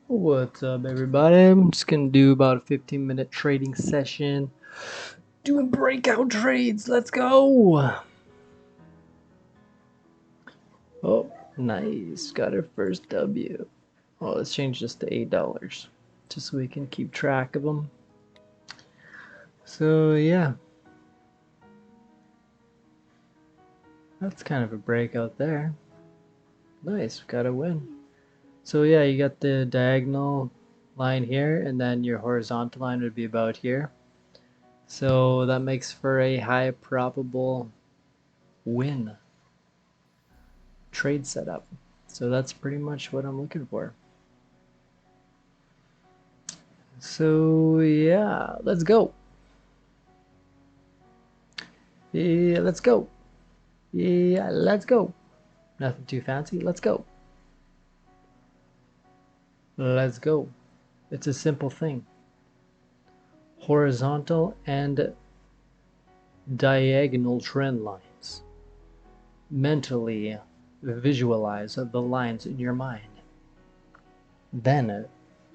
What's up, everybody? I'm just gonna do about a 15-minute trading session. Doing breakout trades. Let's go. Oh, nice. Got our first W. Oh, let's change this to $8 just so we can keep track of them. So, yeah. That's kind of a breakout there. Nice. Got a win. So, yeah, you got the diagonal line here, and then your horizontal line would be about here. So that makes for a high probable win trade setup. So that's pretty much what I'm looking for. So yeah, let's go. Yeah, let's go. Yeah, let's go. Nothing too fancy. Let's go. Let's go. It's a simple thing. Horizontal and diagonal trend lines. Mentally visualize the lines in your mind. Then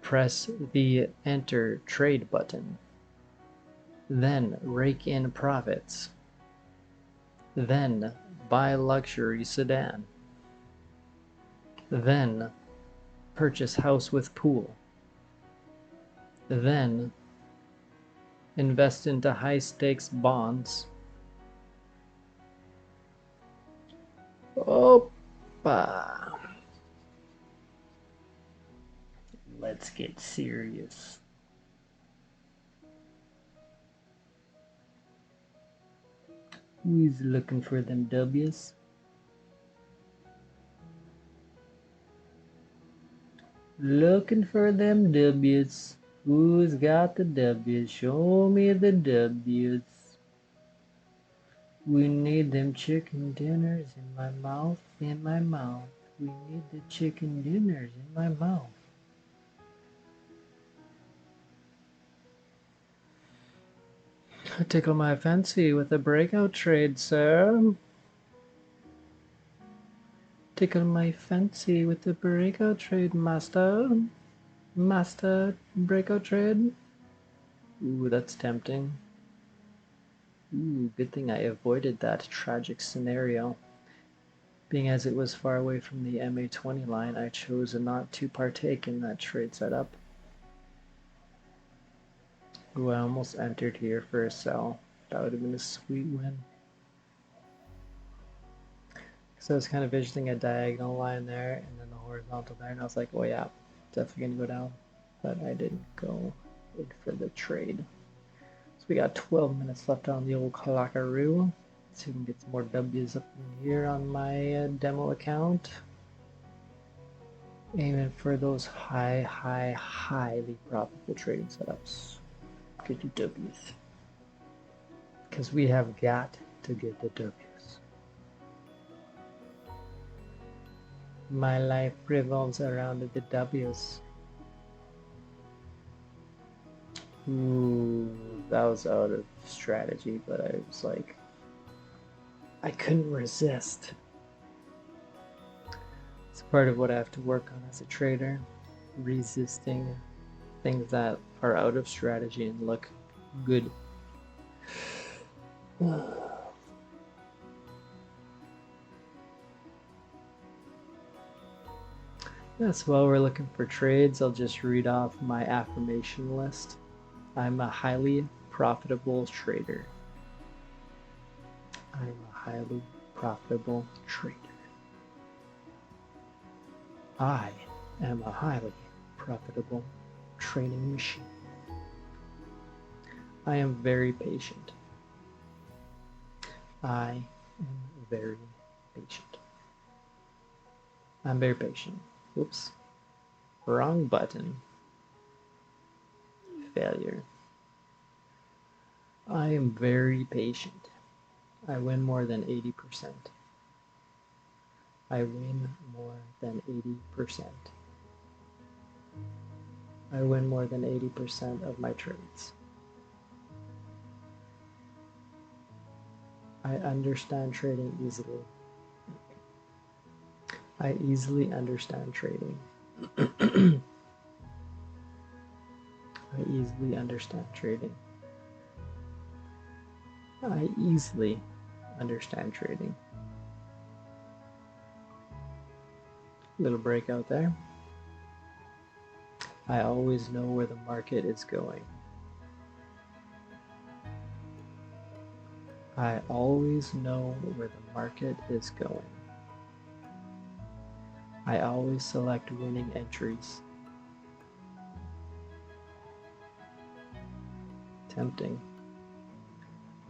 press the enter trade button. Then rake in profits. Then buy luxury sedan. Then purchase house with pool. Then invest into high stakes bonds. Opa! Let's get serious. Who's looking for them W's? Looking for them W's. Who's got the W's? Show me the W's. We need them chicken dinners in my mouth, in my mouth. We need the chicken dinners in my mouth. Tickle my fancy with a breakout trade, sir. Tickle my fancy with a breakout trade, master. Master breakout trade. Ooh, that's tempting. Ooh, good thing I avoided that tragic scenario. Being as it was far away from the MA20 line, I chose not to partake in that trade setup. Ooh, I almost entered here for a sell. That would have been a sweet win. So I was kind of envisioning a diagonal line there and then the horizontal there, and I was like, oh yeah, definitely gonna go down. But I didn't go in for the trade. So we got 12 minutes left on the old Kalakaru. See if we can get some more W's up in here on my demo account. Aiming for those highly profitable trading setups. Get your W's. Because we have got to get the W's. My life revolves around the W's. Ooh, that was out of strategy, but I was like, I couldn't resist. It's part of what I have to work on as a trader, resisting things that are out of strategy and look good. Yes, while we're looking for trades, I'll just read off my affirmation list. I'm a highly profitable trader. I'm a highly profitable trader. I am a highly profitable trading machine. I am very patient. I am very patient. I'm very patient. Oops. Wrong button. Failure. I am very patient. I win more than 80%. I win more than 80%. I win more than 80% of my trades. I understand trading easily. I easily understand trading. I easily understand trading. I easily understand trading. Little breakout there. I always know where the market is going. I always know where the market is going. I always select winning entries. Tempting.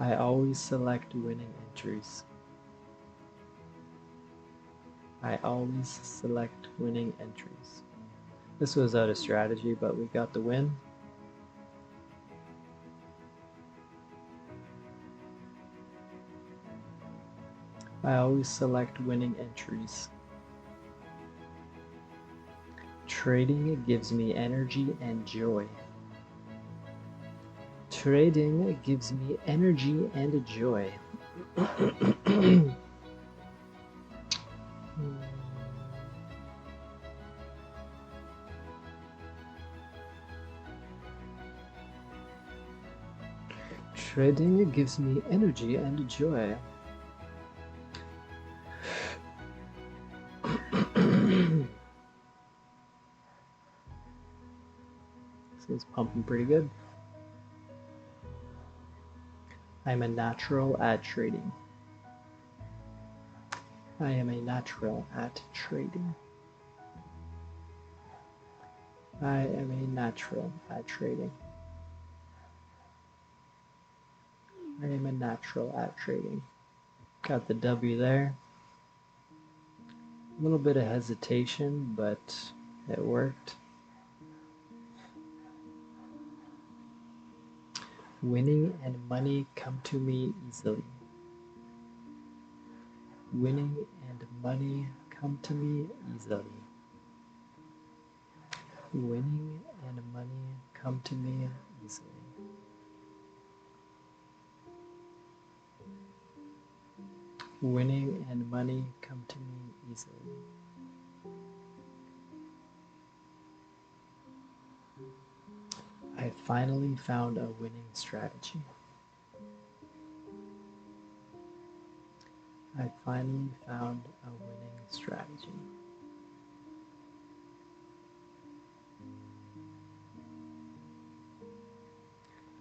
I always select winning entries. I always select winning entries. This was out of strategy, but we got the win. I always select winning entries. Trading gives me energy and joy. Trading gives me energy and joy. Trading gives me energy and joy. This is pumping pretty good. I'm a natural at trading. I am a natural at trading. I am a natural at trading. I am a natural at trading. Got the W there. A little bit of hesitation, but it worked. Winning and money come to me easily. Winning and money come to me easily. Winning and money come to me easily. Winning and money come to me easily. I finally found a winning strategy. I finally found a winning strategy.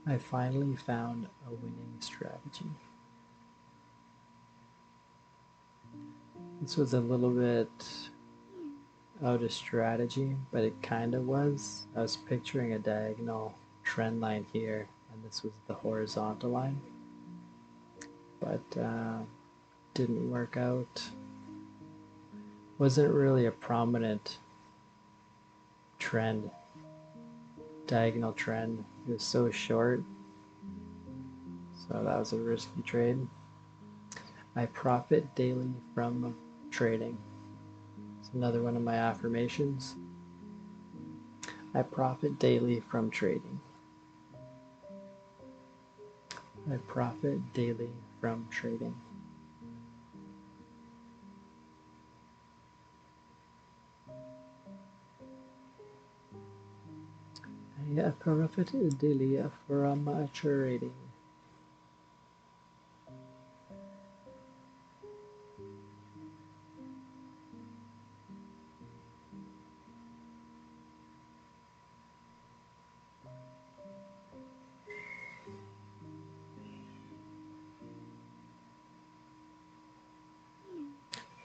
I finally found a winning strategy. This was a little bit out of strategy, but it kind of was. I was picturing a diagonal trend line here, and this was the horizontal line, but didn't work out. Wasn't really a prominent trend, diagonal trend. It was so short, so that was a risky trade. I profit daily from trading. It's another one of my affirmations. I profit daily from trading. I profit daily from trading. I profit daily from trading.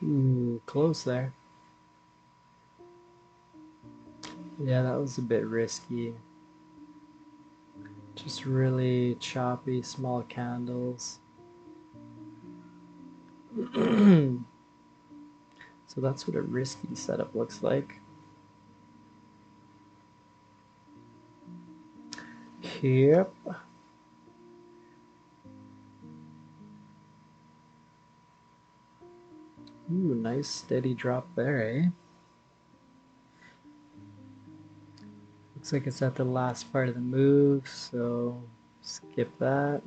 Ooh, close there. Yeah, that was a bit risky. Just really choppy, small candles. So that's what a risky setup looks like. Yep. Ooh, nice steady drop there, eh? Looks like it's at the last part of the move, so skip that.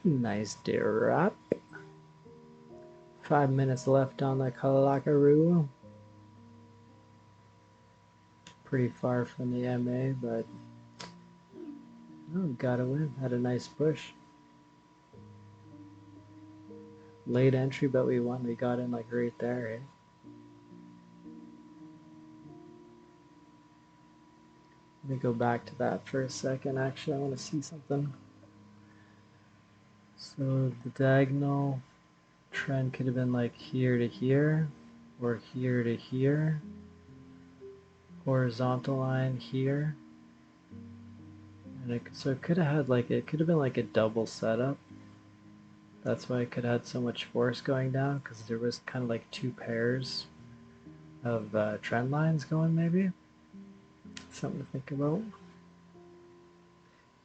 Nice drop. 5 minutes left on the Kalakaru. Pretty far from the MA, but oh, got a win. Had a nice push. Late entry, but we won. We got in like right there, eh? Let me go back to that for a second. Actually, I want to see something. So the diagonal trend could have been like here to here, or here to here. Horizontal line here. And so it could have had like, it could have been like a double setup. That's why it could have had so much force going down, because there was kind of like two pairs of trend lines going maybe. Something to think about.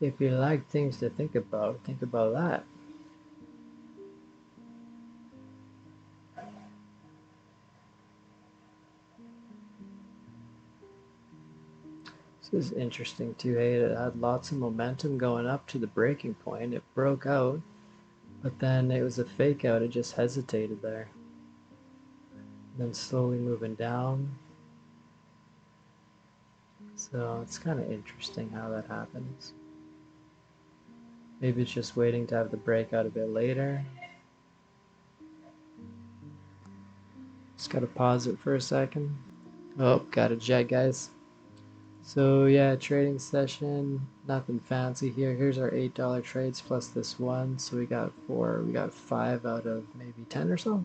If you like things to think about that. This is interesting too, hey? It had lots of momentum going up to the breaking point. It broke out, but then it was a fake out. It just hesitated there. And then slowly moving down. So it's kind of interesting how that happens. Maybe it's just waiting to have the breakout a bit later. Just gotta pause it for a second. Oh, got a jet, guys. So yeah, trading session, nothing fancy here. Here's our $8 trades plus this one. So we got 5 out of maybe 10 or so.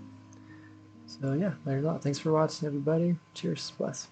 So yeah, learned a lot. Thanks for watching, everybody. Cheers, bless.